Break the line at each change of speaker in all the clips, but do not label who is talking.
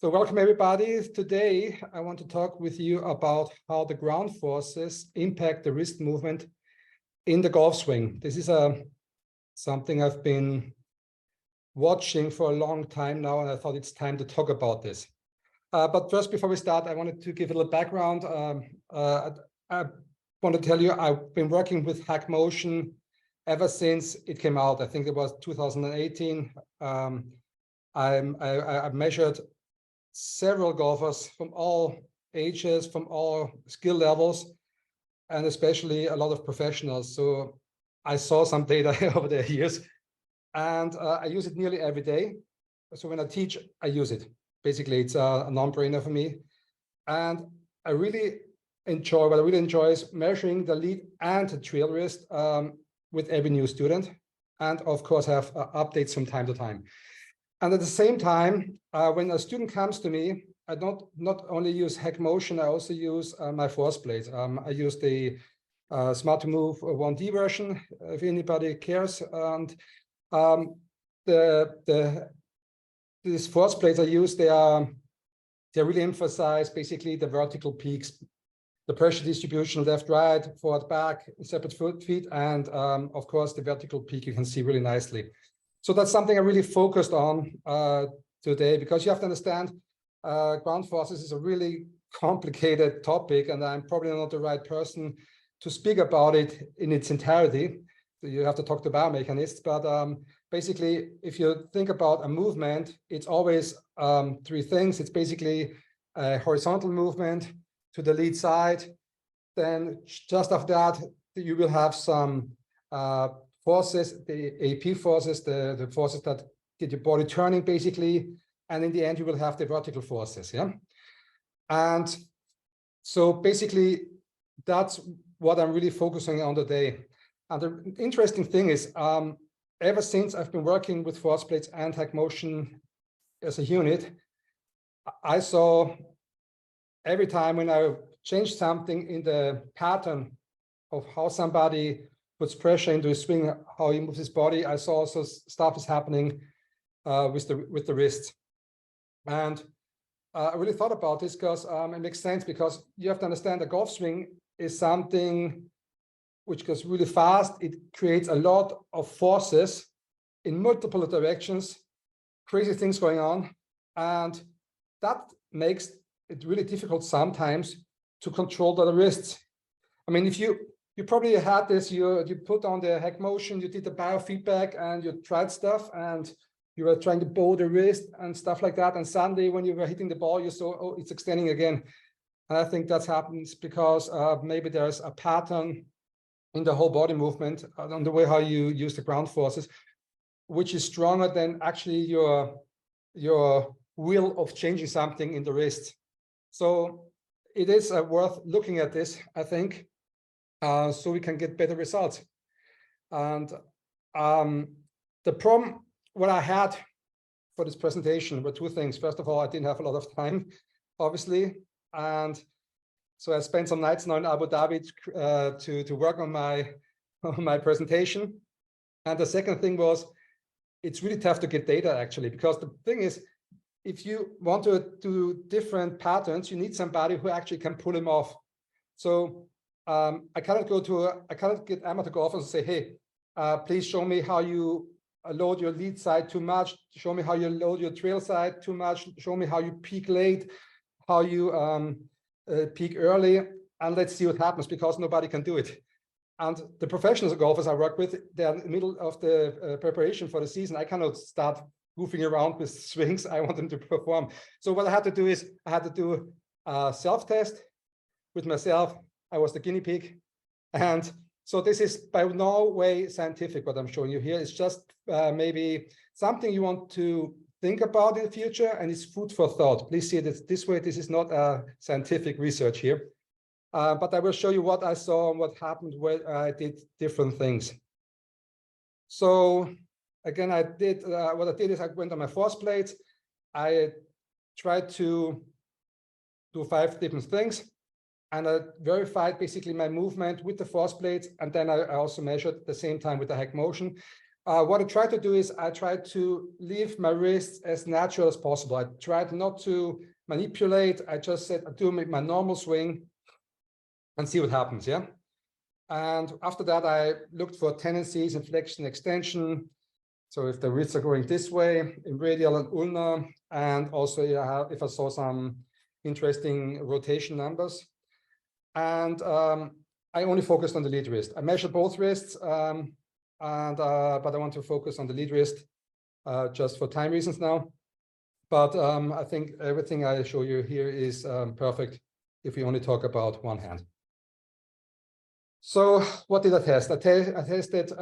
So welcome everybody. Today, I want to talk with you about how the ground forces impact the wrist movement in the golf swing. This is something I've been watching for a long time now, and I thought it's time to talk about this. But first, before we start, I wanted to give a little background. I want to tell you, I've been working with hack motion ever since it came out. I think it was 2018. I measured several golfers from all ages, from all skill levels, and especially a lot of professionals. So I saw some data over the years, and I use it nearly every day. So when I teach, I use it. Basically, it's a non-brainer for me. And I really enjoy, what I really enjoy is measuring the lead and the trail wrist with every new student. And of course, have updates from time to time. And at the same time, when a student comes to me, I don't not only use hack motion, I also use my force plate. I use the Smart to Move 1D version, if anybody cares. And these force plates I use, they really emphasize basically the vertical peaks, the pressure distribution, left, right, forward, back, separate feet, and of course the vertical peak you can see really nicely. So that's something I really focused on today, because you have to understand ground forces is a really complicated topic, and I'm probably not the right person to speak about it in its entirety. So you have to talk to biomechanists, but basically, if you think about a movement, it's always three things. It's basically a horizontal movement to the lead side. Then just after that, you will have some forces, the AP forces, the forces that get your body turning basically, and in the end you will have the vertical forces, yeah? And so basically that's what I'm really focusing on today. And the interesting thing is, ever since I've been working with force plates and hack motion as a unit, I saw every time when I changed something in the pattern of how somebody puts pressure into his swing, how he moves his body, I saw also stuff is happening with the wrist. And I really thought about this because it makes sense, because you have to understand the golf swing is something which goes really fast. It creates a lot of forces in multiple directions, crazy things going on. And that makes it really difficult sometimes to control the wrists. I mean, if you probably had this, you put on the hack motion, you did the biofeedback and you tried stuff and you were trying to bow the wrist and stuff like that. And suddenly when you were hitting the ball, you saw, oh, it's extending again. And I think that happens because maybe there's a pattern in the whole body movement on the way how you use the ground forces, which is stronger than actually your will of changing something in the wrist. So it is worth looking at this, I think. So we can get better results. And the problem, what I had for this presentation were two things. First of all, I didn't have a lot of time, obviously. And so I spent some nights now in Abu Dhabi to work on my presentation. And the second thing was, it's really tough to get data actually, because the thing is, if you want to do different patterns, you need somebody who actually can pull them off. So I cannot get amateur golfers and say, hey, please show me how you load your lead side too much. Show me how you load your trail side too much. Show me how you peak late, how you peak early, and let's see what happens, because nobody can do it. And the professional golfers I work with, they're in the middle of the preparation for the season. I cannot start goofing around with swings. I want them to perform. So what I had to do is I had to do a self-test with myself. I was the guinea pig. And so this is by no way scientific, what I'm showing you here. It's just maybe something you want to think about in the future, and it's food for thought. Please see it this way. This is not a scientific research here. But I will show you what I saw and what happened when I did different things. So again, what I did is I went on my force plates. I tried to do 5 different things, and I verified basically my movement with the force plates, and then I also measured at the same time with the hack motion. What I try to do is I try to leave my wrists as natural as possible. I tried not to manipulate. I just said I do my normal swing and see what happens. Yeah. And after that, I looked for tendencies in flexion extension. So if the wrists are going this way in radial and ulnar, and also if I saw some interesting rotation numbers. And I only focused on the lead wrist. I measured both wrists, but I want to focus on the lead wrist just for time reasons now. But I think everything I show you here is perfect if we only talk about one hand. So what did I test? I tested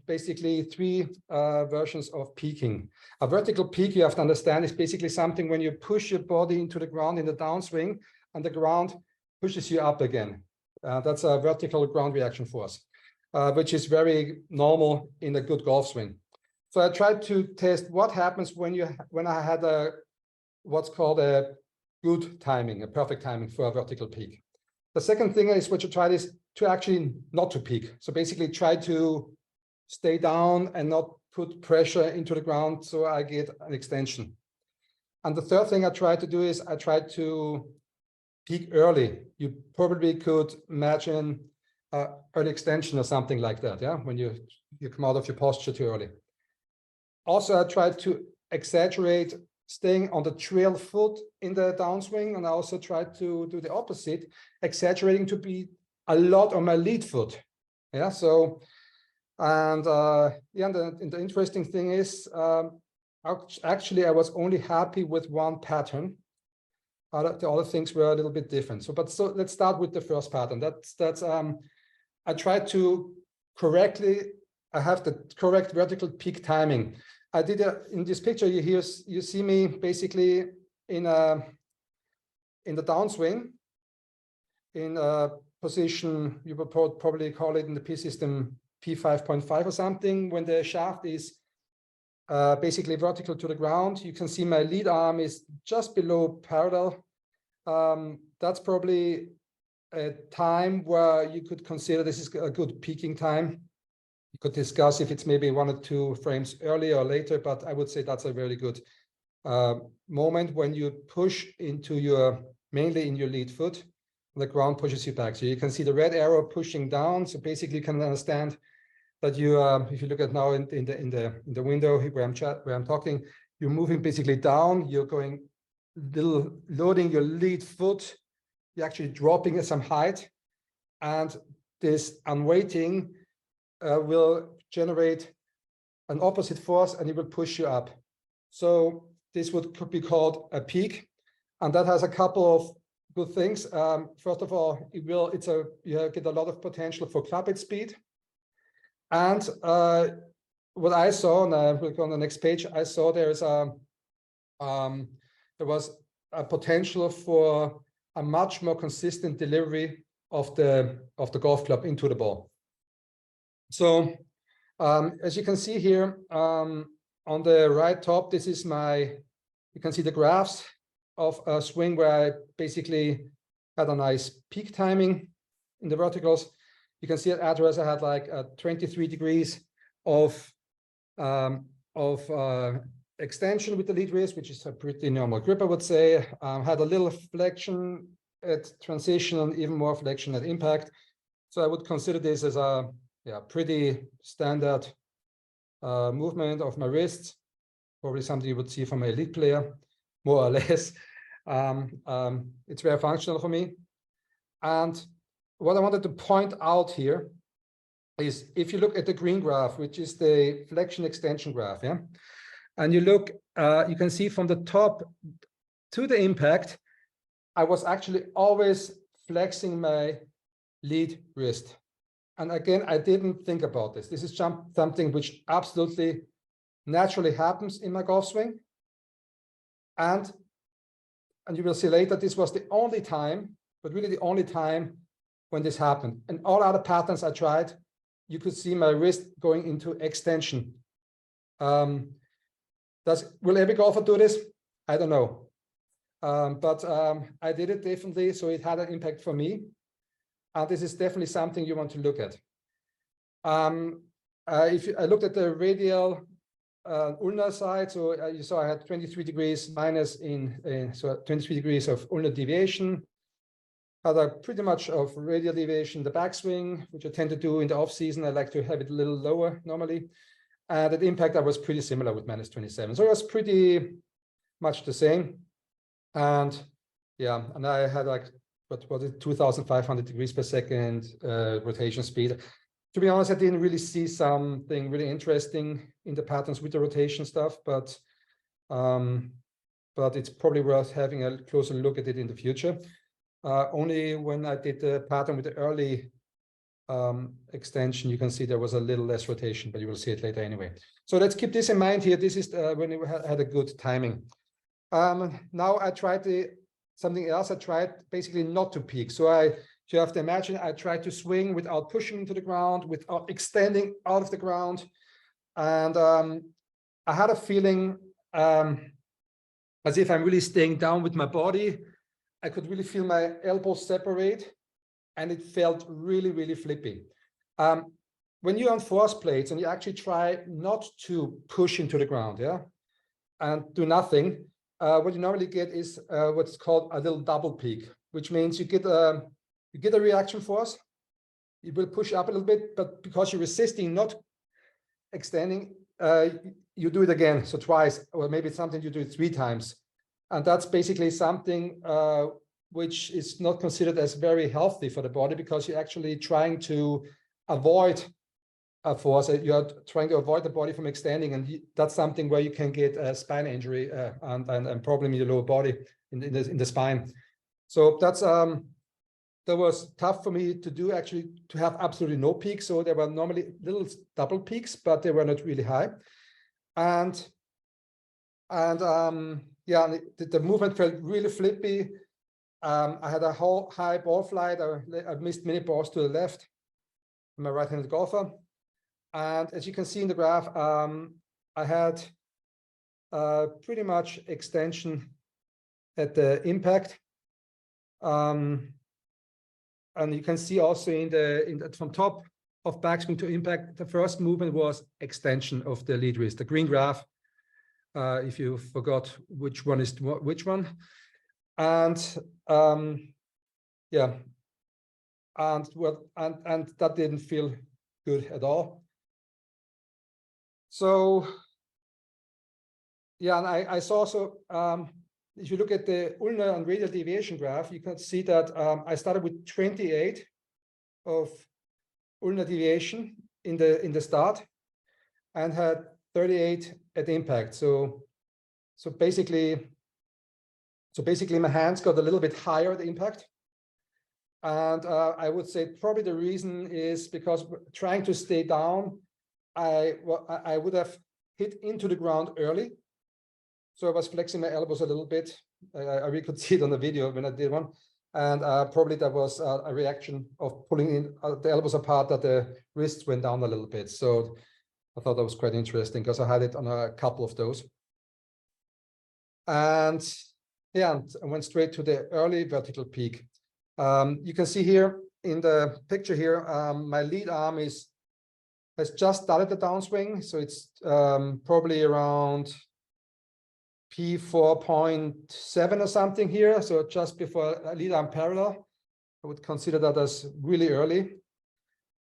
basically 3 versions of peaking. A vertical peak, you have to understand, is basically something when you push your body into the ground in the downswing and the ground pushes you up again. That's a vertical ground reaction force, which is very normal in a good golf swing. So I tried to test what happens when I had what's called a good timing, a perfect timing for a vertical peak. The second thing is what you tried is to actually not to peak. So basically try to stay down and not put pressure into the ground so I get an extension. And the third thing I tried to do is I tried to peak early. You probably could imagine early extension or something like that, yeah, when you come out of your posture too early. Also, I tried to exaggerate staying on the trail foot in the downswing, and I also tried to do the opposite, exaggerating to be a lot on my lead foot. Yeah, so, and yeah, and the interesting thing is, actually, I was only happy with one pattern. The other things were a little bit different. So let's start with the first pattern. That's I tried to I have the correct vertical peak timing. I did in this picture. You see me basically in the downswing in a position you would probably call it in the P system P5.5 or something, when the shaft is basically vertical to the ground. You can see my lead arm is just below parallel. That's probably a time where you could consider this is a good peaking time. You could discuss if it's maybe 1 or 2 frames earlier or later, but I would say that's a very good moment when you push into mainly in your lead foot, and the ground pushes you back. So you can see the red arrow pushing down. So basically you can understand that you, if you look at now in the window where I'm talking, you're moving basically down. You're going loading your lead foot. You're actually dropping at some height, and this unweighting will generate an opposite force, and it will push you up. So this could be called a peak, and that has a couple of good things. First of all, you get a lot of potential for club head speed. And what I saw, and we'll go on the next page, I saw there was a potential for a much more consistent delivery of the golf club into the ball. So as you can see here on the right top, this is you can see the graphs of a swing where I basically had a nice peak timing in the verticals. You can see at address I had like 23 degrees of extension with the lead wrist, which is a pretty normal grip, I would say. Had a little flexion at transition and even more flexion at impact. So I would consider this as a pretty standard movement of my wrists. Probably something you would see from a lead player, more or less. It's very functional for me. And what I wanted to point out here is if you look at the green graph, which is the flexion extension graph, yeah, and you look, you can see from the top to the impact, I was actually always flexing my lead wrist. And again, I didn't think about this. This is something which absolutely naturally happens in my golf swing. And you will see later, this was the only time, but really the only time when this happened. And all other patterns I tried, you could see my wrist going into extension. Will every golfer do this? I don't know. But I did it differently, so it had an impact for me. And this is definitely something you want to look at. if I looked at the radial ulnar side, so you saw I had 23 degrees minus so 23 degrees of ulnar deviation. Had a pretty much of radial deviation, the backswing, which I tend to do in the off season. I like to have it a little lower normally. And at impact, I was pretty similar with minus 27. So it was pretty much the same. And yeah, and I had like, what was it, 2,500 degrees per second rotation speed. To be honest, I didn't really see something really interesting in the patterns with the rotation stuff, but it's probably worth having a closer look at it in the future. Only when I did the pattern with the early extension, you can see there was a little less rotation, but you will see it later anyway. So let's keep this in mind here. This is when it had a good timing. Now I tried something else. I tried basically not to peak. So you have to imagine I tried to swing without pushing into the ground, without extending out of the ground. And I had a feeling as if I'm really staying down with my body. I could really feel my elbows separate, and it felt really, really flippy. When you're on force plates and you actually try not to push into the ground, yeah, and do nothing, what you normally get is what's called a little double peak, which means you get a reaction force. You will push up a little bit, but because you're resisting, not extending, you do it again, so twice, or maybe it's something you do 3 times. And that's basically something which is not considered as very healthy for the body, because you're actually trying to avoid a force. You're trying to avoid the body from extending, and that's something where you can get a spine injury and problem in your lower body, in the spine. So that's that was tough for me to do, actually, to have absolutely no peaks. So there were normally little double peaks, but they were not really high. And yeah, the movement felt really flippy. I had a whole high ball flight. I missed many balls to the left. I'm a right-handed golfer. And as you can see in the graph, I had pretty much extension at the impact. And you can see also from top of backswing to impact, the first movement was extension of the lead wrist, the green graph. If you forgot which one is which one. And yeah, and that didn't feel good at all. So yeah, and I saw also, if you look at the ulnar and radial deviation graph, you can see that I started with 28 of ulnar deviation in the start, and had 38 at impact. So basically my hands got a little bit higher at impact. And I would say probably the reason is because trying to stay down, I would have hit into the ground early. So I was flexing my elbows a little bit. I really could see it on the video when I did one. And probably that was a reaction of pulling in the elbows apart, that the wrists went down a little bit. So I thought that was quite interesting, because I had it on a couple of those. And yeah, and I went straight to the early vertical peak. You can see here in the picture here, my lead arm has just started the downswing. So it's probably around P4.7 or something here. So just before lead arm parallel. I would consider that as really early.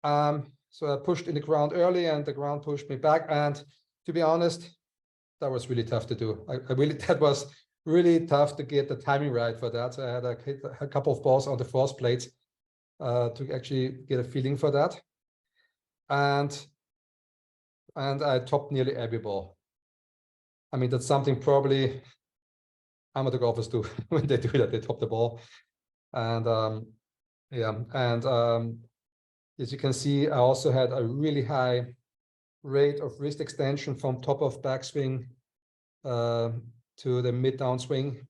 So I pushed in the ground early, and the ground pushed me back. And to be honest, that was really tough to do. That was really tough to get the timing right for that. So I had a couple of balls on the force plates to actually get a feeling for that. And I topped nearly every ball. I mean, that's something probably amateur golfers do when they do that. They top the ball. And yeah, and as you can see, I also had a really high rate of wrist extension from top of backswing to the mid downswing.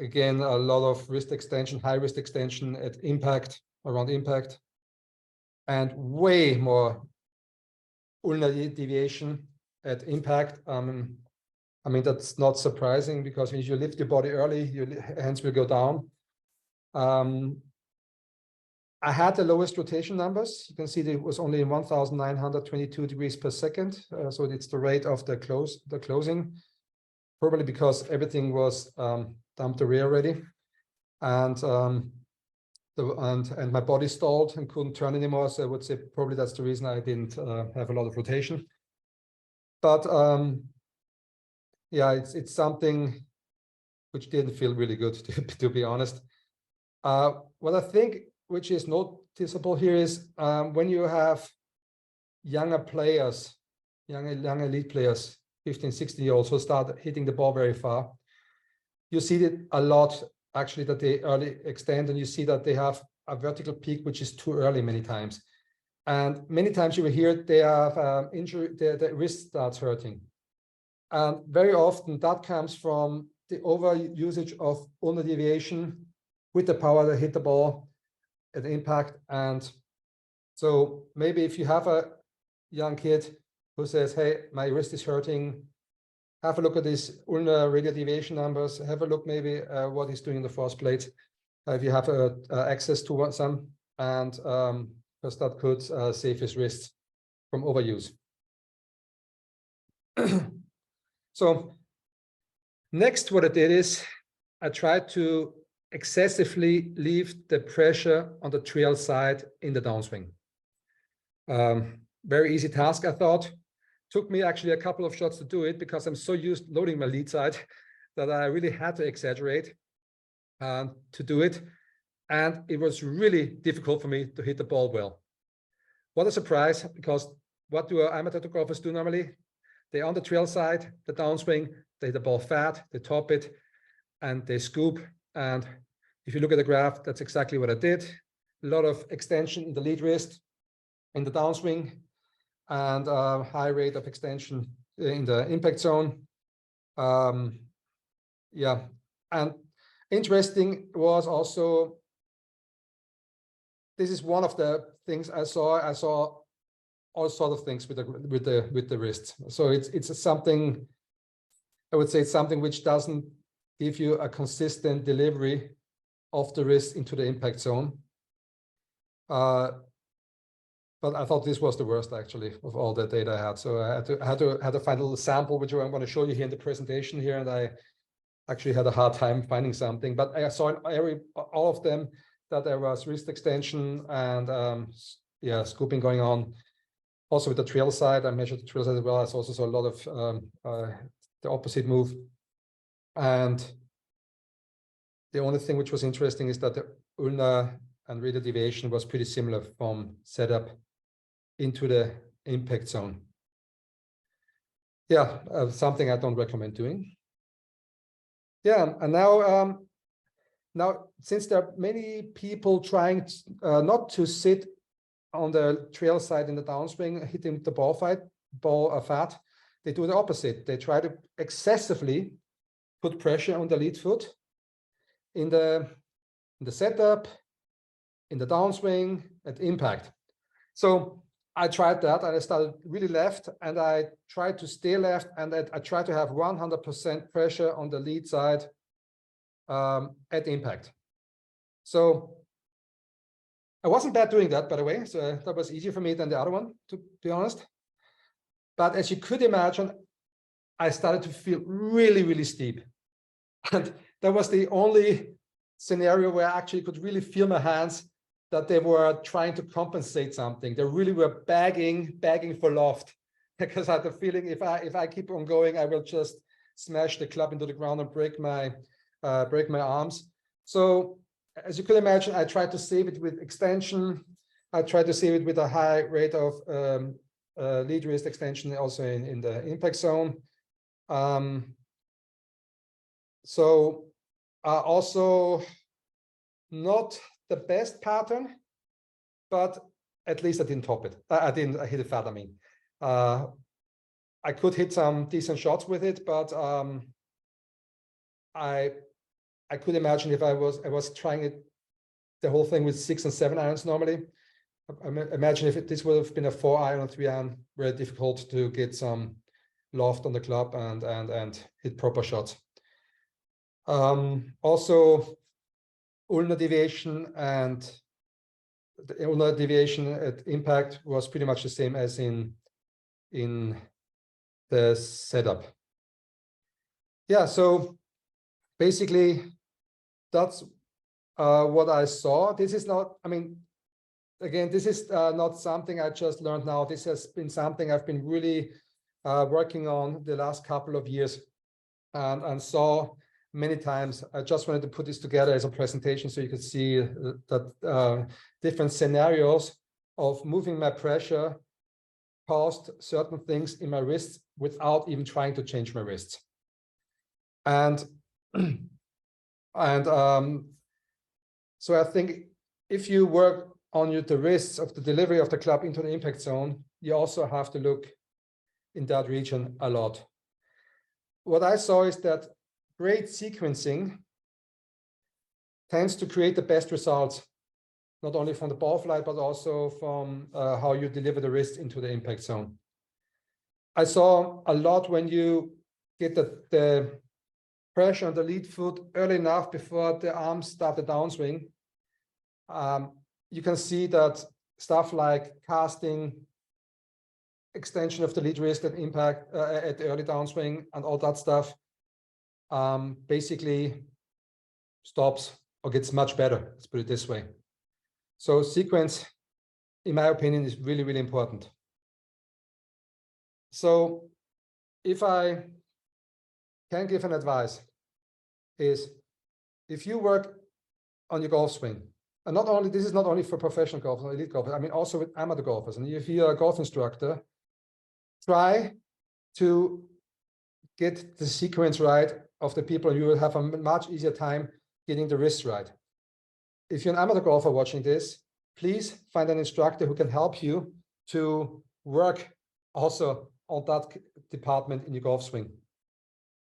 Again, a lot of wrist extension, high wrist extension at impact, around impact, and way more ulnar deviation at impact. I mean, that's not surprising, because when you lift your body early, your hands will go down. I had the lowest rotation numbers. You can see that it was only 1,922 degrees per second. So it's the rate of the closing, probably because everything was dumped away already. And my body stalled and couldn't turn anymore. So I would say probably that's the reason I didn't have a lot of rotation. But yeah, it's something which didn't feel really good, to be honest. What I think, which is noticeable here, is when you have younger players, young elite players, 15, 16-year-olds who start hitting the ball very far, you see it a lot, actually, that they early extend, and you see that they have a vertical peak, which is too early many times. And many times you will hear they have injury, the wrist starts hurting. And very often that comes from the over usage of ulnar deviation with the power to hit the ball at impact. And so maybe if you have a young kid who says, hey, my wrist is hurting, have a look at these ulnar radial deviation numbers, have a look maybe what he's doing in the force plate, if you have access to some, and because that could save his wrists from overuse. So next, what I did is I tried to excessively leave the pressure on the trail side in the downswing. Very easy task, I thought. Took me actually a couple of shots to do it because I'm so used loading my lead side that I really had to exaggerate to do it. And it was really difficult for me to hit the ball well. What a surprise, because what do amateur golfers do normally? They're on the trail side, the downswing, they hit the ball fat, they top it, and they scoop. And if you look at the graph, that's exactly what I did. A lot of extension in the lead wrist, in the downswing, and high rate of extension in the impact zone. Yeah, and interesting was also, this is one of the things I saw. I saw all sorts of things with the wrist. So it's something, I would say it's something which doesn't give you a consistent delivery of the wrist into the impact zone. But I thought this was the worst, actually, of all the data I had. So I had to find a little sample, which I'm going to show you here in the presentation here, and I actually had a hard time finding something. But I saw in all of them that there was wrist extension and yeah, scooping going on. Also with the trail side, I measured the trail side as well. I also saw a lot of the opposite move. And the only thing which was interesting is that the ulnar and radial deviation was pretty similar from setup into the impact zone. Yeah, something I don't recommend doing. Yeah, and now since there are many people trying not to sit on the trail side in the downswing, hitting the ball fat, they do the opposite. They try to excessively put pressure on the lead foot in the setup, in the downswing, at impact. So I tried that, and I started really left, and I tried to stay left, and I tried to have 100% pressure on the lead side at impact. So I wasn't bad doing that, by the way. So that was easier for me than the other one, to be honest. But as you could imagine, I started to feel really, really steep. And that was the only scenario where I actually could really feel my hands that they were trying to compensate something. They really were begging for loft, because I had the feeling if I keep on going, I will just smash the club into the ground and break my arms. So as you could imagine, I tried to save it with extension. I tried to save it with a high rate of lead wrist extension, also in the impact zone. So also not the best pattern, but at least I didn't top it. I didn't hit it fat, I mean. I could hit some decent shots with it, but I could imagine if I was trying it, the whole thing with 6 and 7 irons normally. Imagine if this would have been a 4 iron or 3 iron, very difficult to get some loft on the club and hit proper shots. Also, ulnar deviation and the ulnar deviation at impact was pretty much the same as in the setup. Yeah, so basically that's what I saw. This is not, I mean, again, this is not something I just learned now. This has been something I've been really working on the last couple of years and saw many times. I just wanted to put this together as a presentation so you could see that different scenarios of moving my pressure caused certain things in my wrists without even trying to change my wrists. And so I think if you work on the wrists of the delivery of the club into the impact zone, you also have to look in that region a lot. What I saw is that great sequencing tends to create the best results, not only from the ball flight, but also from how you deliver the wrist into the impact zone. I saw a lot when you get the pressure on the lead foot early enough before the arms start the downswing. You can see that stuff like casting, extension of the lead wrist at impact, at the early downswing, and all that stuff basically stops or gets much better. Let's put it this way. So sequence, in my opinion, is really, really important. So if I can give an advice, is if you work on your golf swing, and not only, this is not only for professional golfers or elite golfers, I mean also with amateur golfers, and if you're a golf instructor, try to get the sequence right of the people, and you will have a much easier time getting the wrist right. If you're an amateur golfer watching this, please find an instructor who can help you to work also on that department in your golf swing.